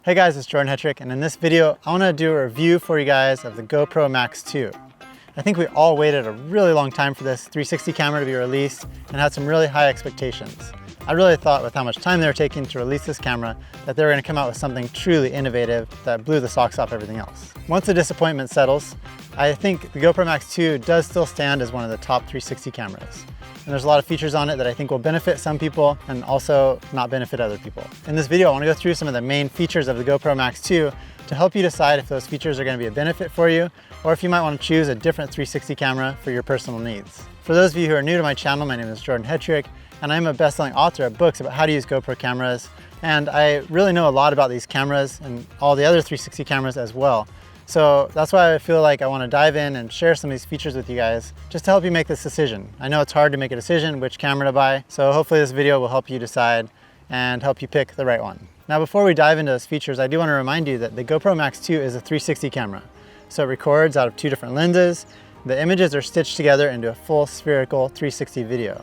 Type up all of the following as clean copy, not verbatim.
Hey guys, it's Jordan Hetrick, and in this video, I want to do a review for you guys of the GoPro Max 2. I think we all waited a really long time for this 360 camera to be released and had some really high expectations. I really thought with how much time they were taking to release this camera that they were going to come out with something truly innovative that blew the socks off everything else. Once the disappointment settles, I think the GoPro Max 2 does still stand as one of the top 360 cameras. And there's a lot of features on it that I think will benefit some people and also not benefit other people. In this video, I want to go through some of the main features of the GoPro Max 2 to help you decide if those features are going to be a benefit for you or if you might want to choose a different 360 camera for your personal needs. For those of you who are new to my channel, my name is Jordan Hetrick, and I'm a best-selling author of books about how to use GoPro cameras, and I really know a lot about these cameras and all the other 360 cameras as well. So that's why I feel like I want to dive in and share some of these features with you guys just to help you make this decision. I know it's hard to make a decision which camera to buy, so hopefully this video will help you decide and help you pick the right one. Now before we dive into those features, I do want to remind you that the GoPro Max 2 is a 360 camera. So it records out of 2 different lenses. The images are stitched together into a full spherical 360 video.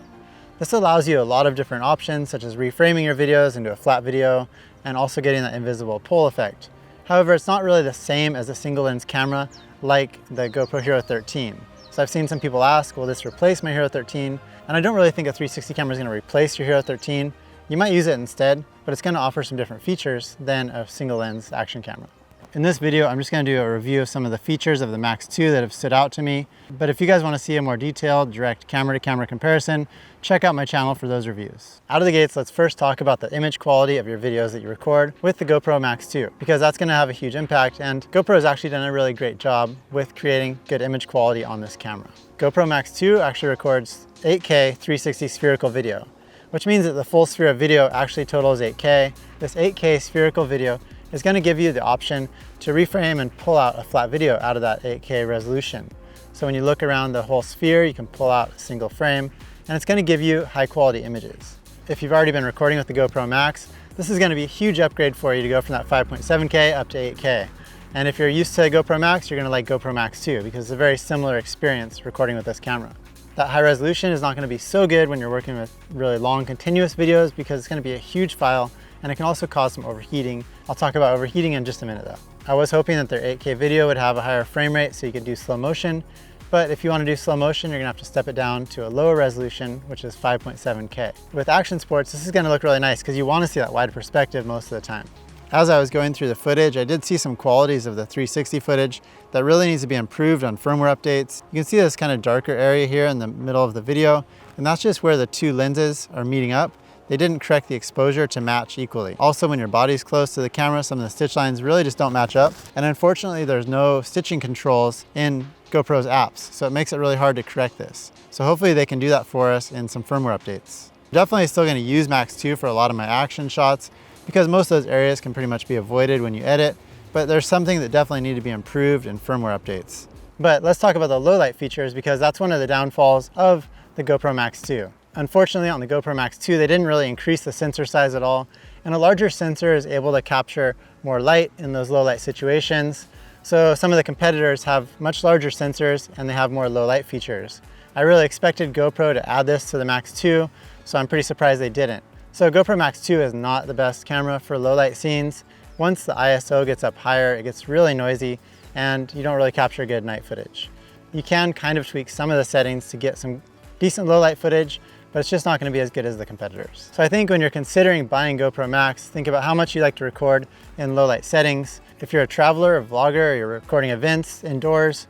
This allows you a lot of different options, such as reframing your videos into a flat video and also getting that invisible pull effect. However, it's not really the same as a single lens camera like the GoPro Hero 13. So I've seen some people ask, will this replace my Hero 13? And I don't really think a 360 camera is going to replace your Hero 13. You might use it instead, but it's going to offer some different features than a single lens action camera. In this video, I'm just going to do a review of some of the features of the Max 2 that have stood out to me. But if you guys want to see a more detailed, direct camera-to-camera comparison, check out my channel for those reviews. Out of the gates, let's first talk about the image quality of your videos that you record with the GoPro Max 2, because that's going to have a huge impact, and GoPro has actually done a really great job with creating good image quality on this camera. GoPro Max 2 actually records 8K 360 spherical video, which means that the full sphere of video actually totals 8K. This 8K spherical video is going to give you the option to reframe and pull out a flat video out of that 8K resolution. So when you look around the whole sphere, you can pull out a single frame, and it's going to give you high quality images. If you've already been recording with the GoPro Max, this is going to be a huge upgrade for you to go from that 5.7K up to 8K. And if you're used to GoPro Max, you're going to like GoPro Max 2 because it's a very similar experience recording with this camera. That high resolution is not going to be so good when you're working with really long continuous videos because it's going to be a huge file and it can also cause some overheating. I'll talk about overheating in just a minute though. I was hoping that their 8K video would have a higher frame rate so you could do slow motion, but if you want to do slow motion, you're going to have to step it down to a lower resolution, which is 5.7K. With action sports, this is going to look really nice because you want to see that wide perspective most of the time. As I was going through the footage, I did see some qualities of the 360 footage that really needs to be improved on firmware updates. You can see this kind of darker area here in the middle of the video, and that's just where the 2 lenses are meeting up. They didn't correct the exposure to match equally. Also, when your body's close to the camera, some of the stitch lines really just don't match up. And unfortunately, there's no stitching controls in GoPro's apps, so it makes it really hard to correct this. So hopefully they can do that for us in some firmware updates. I'm definitely still going to use Max 2 for a lot of my action shots because most of those areas can pretty much be avoided when you edit, but there's something that definitely need to be improved in firmware updates. But let's talk about the low light features because that's one of the downfalls of the GoPro Max 2. Unfortunately, on the GoPro Max 2, they didn't really increase the sensor size at all, and a larger sensor is able to capture more light in those low light situations. So some of the competitors have much larger sensors and they have more low light features. I really expected GoPro to add this to the Max 2, so I'm pretty surprised they didn't. So GoPro Max 2 is not the best camera for low light scenes. Once the ISO gets up higher, it gets really noisy and you don't really capture good night footage. You can kind of tweak some of the settings to get some decent low light footage, but it's just not going to be as good as the competitors. So I think when you're considering buying GoPro Max, think about how much you like to record in low light settings. If you're a traveler, a vlogger, or you're recording events indoors,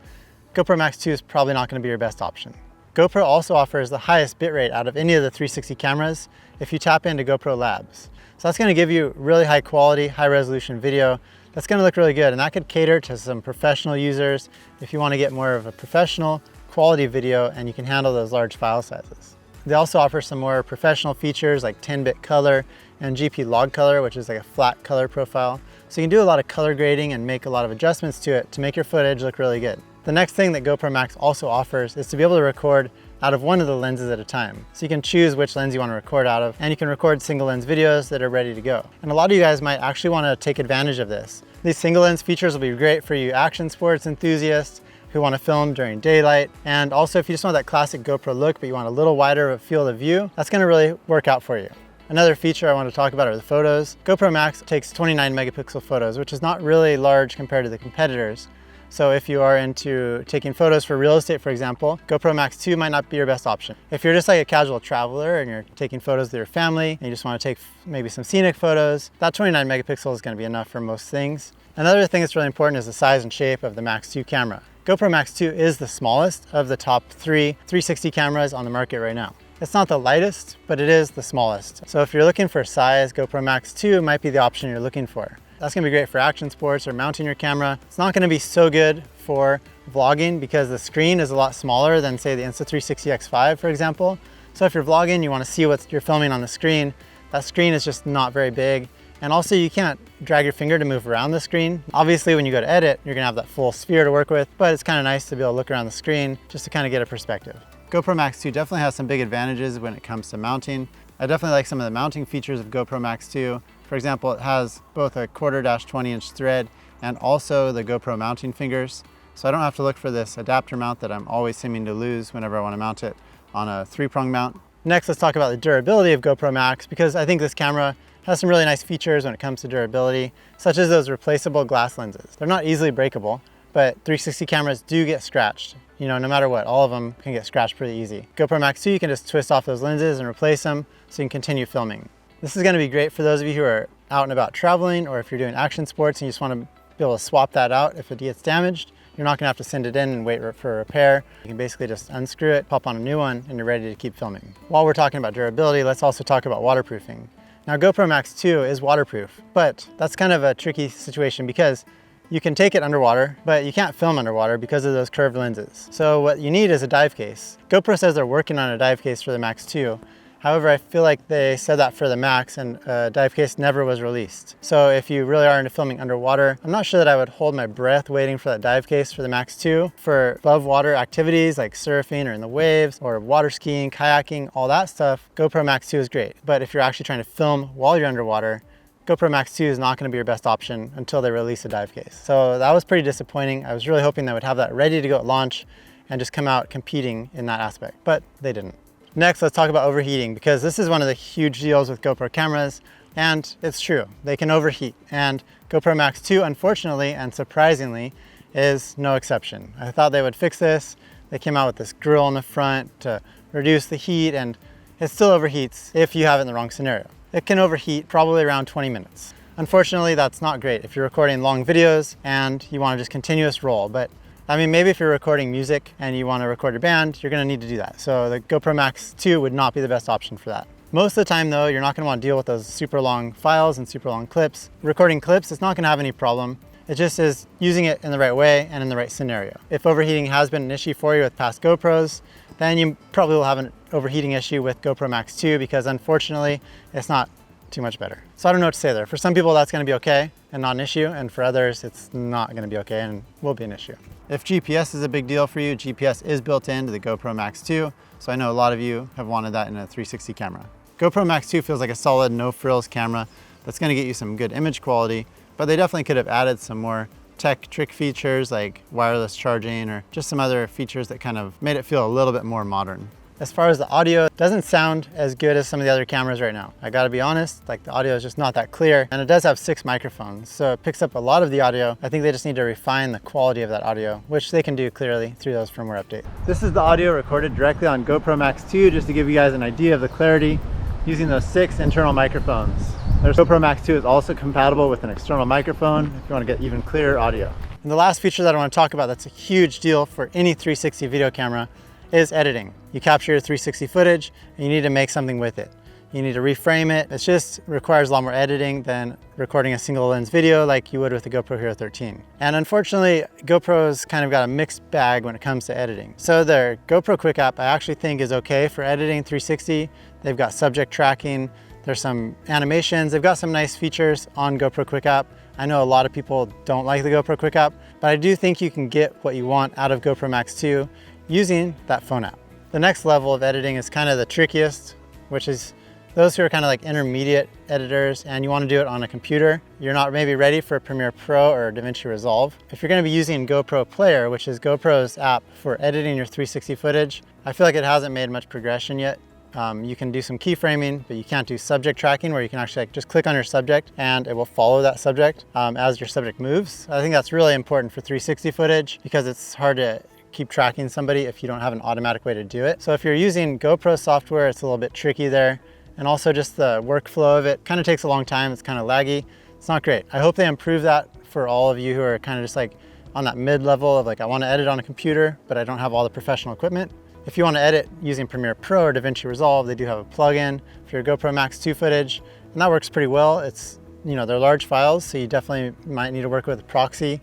GoPro Max 2 is probably not going to be your best option. GoPro also offers the highest bitrate out of any of the 360 cameras if you tap into GoPro Labs. So that's going to give you really high quality, high resolution video that's going to look really good, and that could cater to some professional users if you want to get more of a professional quality video and you can handle those large file sizes. They also offer some more professional features like 10-bit color and GP log color, which is like a flat color profile. So you can do a lot of color grading and make a lot of adjustments to it to make your footage look really good. The next thing that GoPro Max also offers is to be able to record out of one of the lenses at a time. So you can choose which lens you want to record out of, and you can record single lens videos that are ready to go. And a lot of you guys might actually want to take advantage of this. These single lens features will be great for you action sports enthusiasts who want to film during daylight. And also if you just want that classic GoPro look, but you want a little wider of a field of view, that's going to really work out for you. Another feature I want to talk about are the photos. GoPro Max takes 29 megapixel photos, which is not really large compared to the competitors. So if you are into taking photos for real estate, for example, GoPro Max 2 might not be your best option. If you're just like a casual traveler and you're taking photos with your family and you just want to take maybe some scenic photos, that 29 megapixel is going to be enough for most things. Another thing that's really important is the size and shape of the Max 2 camera. GoPro Max 2 is the smallest of the top 3 360 cameras on the market right now. It's not the lightest, but it is the smallest. So if you're looking for size, GoPro Max 2 might be the option you're looking for. That's gonna be great for action sports or mounting your camera. It's not gonna be so good for vlogging because the screen is a lot smaller than say the Insta360 X5, for example. So if you're vlogging, you wanna see what you're filming on the screen. That screen is just not very big. And also you can't drag your finger to move around the screen. Obviously when you go to edit, you're gonna have that full sphere to work with, but it's kinda nice to be able to look around the screen just to kinda get a perspective. GoPro Max 2 definitely has some big advantages when it comes to mounting. I definitely like some of the mounting features of GoPro Max 2. For example, it has both a 1/4-20" thread and also the GoPro mounting fingers. So I don't have to look for this adapter mount that I'm always seeming to lose whenever I want to mount it on a 3-prong mount. Next, let's talk about the durability of GoPro Max because I think this camera has some really nice features when it comes to durability, such as those replaceable glass lenses. They're not easily breakable, but 360 cameras do get scratched. You know, no matter what, all of them can get scratched pretty easy. GoPro Max 2, you can just twist off those lenses and replace them so you can continue filming. This is gonna be great for those of you who are out and about traveling, or if you're doing action sports and you just wanna be able to swap that out if it gets damaged. You're not gonna have to send it in and wait for a repair. You can basically just unscrew it, pop on a new one, and you're ready to keep filming. While we're talking about durability, let's also talk about waterproofing. Now, GoPro Max 2 is waterproof, but that's kind of a tricky situation because you can take it underwater, but you can't film underwater because of those curved lenses. So what you need is a dive case. GoPro says they're working on a dive case for the Max 2. However, I feel like they said that for the Max and a dive case never was released. So if you really are into filming underwater, I'm not sure that I would hold my breath waiting for that dive case for the Max 2. For above water activities like surfing or in the waves or water skiing, kayaking, all that stuff, GoPro Max 2 is great. But if you're actually trying to film while you're underwater, GoPro Max 2 is not going to be your best option until they release a dive case. So that was pretty disappointing. I was really hoping they would have that ready to go at launch and just come out competing in that aspect, but they didn't. Next, let's talk about overheating because this is one of the huge deals with GoPro cameras, and it's true, they can overheat. And GoPro Max 2, unfortunately and surprisingly, is no exception. I thought they would fix this. They came out with this grill in the front to reduce the heat, and it still overheats if you have it in the wrong scenario. It can overheat probably around 20 minutes. Unfortunately, that's not great if you're recording long videos and you want to just continuous roll. But I mean, maybe if you're recording music and you want to record your band, you're going to need to do that. So the GoPro Max 2 would not be the best option for that. Most of the time though, you're not going to want to deal with those super long files and super long clips. Recording clips, it's not going to have any problem. It just is using it in the right way and in the right scenario. If overheating has been an issue for you with past GoPros, then you probably will have an overheating issue with GoPro Max 2 because unfortunately, it's not too much better. So I don't know what to say there. For some people, that's gonna be okay and not an issue, and for others, it's not gonna be okay and will be an issue. If GPS is a big deal for you, GPS is built into the GoPro Max 2, so I know a lot of you have wanted that in a 360 camera. GoPro Max 2 feels like a solid, no frills camera that's gonna get you some good image quality, but they definitely could have added some more tech trick features like wireless charging or just some other features that kind of made it feel a little bit more modern. As far as the audio, it doesn't sound as good as some of the other cameras right now. I gotta be honest, like the audio is just not that clear, and it does have 6 microphones, so it picks up a lot of the audio. I think they just need to refine the quality of that audio, which they can do clearly through those firmware updates. This is the audio recorded directly on GoPro Max 2, just to give you guys an idea of the clarity using those 6 internal microphones. The GoPro Max 2 is also compatible with an external microphone if you want to get even clearer audio. And the last feature that I want to talk about that's a huge deal for any 360 video camera is editing. You capture your 360 footage and you need to make something with it. You need to reframe it. It just requires a lot more editing than recording a single lens video like you would with the GoPro Hero 13. And unfortunately, GoPro's kind of got a mixed bag when it comes to editing. So their GoPro Quick app I actually think is okay for editing 360. They've got subject tracking, there's some animations, they've got some nice features on GoPro Quick app. I know a lot of people don't like the GoPro Quick app, but I do think you can get what you want out of GoPro Max 2 using that phone app. The next level of editing is kind of the trickiest, which is those who are kind of like intermediate editors and you want to do it on a computer. You're not maybe ready for Premiere Pro or DaVinci Resolve. If you're going to be using GoPro Player, which is GoPro's app for editing your 360 footage, I feel like it hasn't made much progression yet. You can do some keyframing, but you can't do subject tracking where you can actually just click on your subject and it will follow that subject as your subject moves. I think that's really important for 360 footage because it's hard to keep tracking somebody if you don't have an automatic way to do it. So if you're using GoPro software, it's a little bit tricky there. And also just the workflow of it kind of takes a long time. It's kind of laggy. It's not great. I hope they improve that for all of you who are kind of just like on that mid-level of like, I want to edit on a computer, but I don't have all the professional equipment. If you want to edit using Premiere Pro or DaVinci Resolve, they do have a plugin for your GoPro Max 2 footage, and that works pretty well. It's, you know, they're large files, so you definitely might need to work with a proxy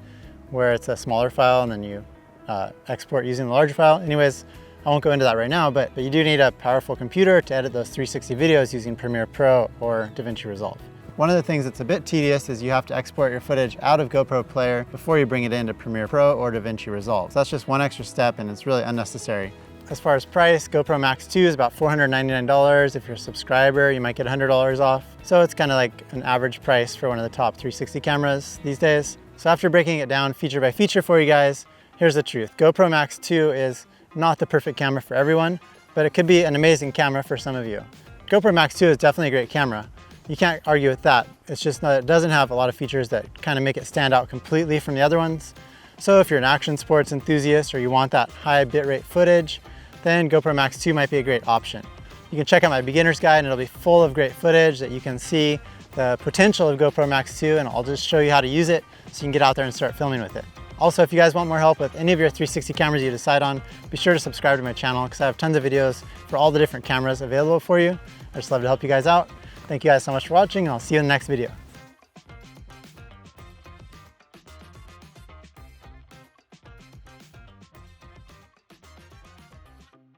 where it's a smaller file and then you export using the larger file. Anyways, I won't go into that right now, but you do need a powerful computer to edit those 360 videos using Premiere Pro or DaVinci Resolve. One of the things that's a bit tedious is you have to export your footage out of GoPro Player before you bring it into Premiere Pro or DaVinci Resolve. So that's just one extra step and it's really unnecessary. As far as price, GoPro Max 2 is about $499. If you're a subscriber, you might get $100 off. So it's kind of like an average price for one of the top 360 cameras these days. So after breaking it down feature by feature for you guys, here's the truth. GoPro Max 2 is not the perfect camera for everyone, but it could be an amazing camera for some of you. GoPro Max 2 is definitely a great camera. You can't argue with that. It's just that it doesn't have a lot of features that kind of make it stand out completely from the other ones. So if you're an action sports enthusiast or you want that high bitrate footage, then GoPro Max 2 might be a great option. You can check out my beginner's guide and it'll be full of great footage that you can see the potential of GoPro Max 2, and I'll just show you how to use it so you can get out there and start filming with it. Also, if you guys want more help with any of your 360 cameras you decide on, be sure to subscribe to my channel because I have tons of videos for all the different cameras available for you. I just love to help you guys out. Thank you guys so much for watching, and I'll see you in the next video.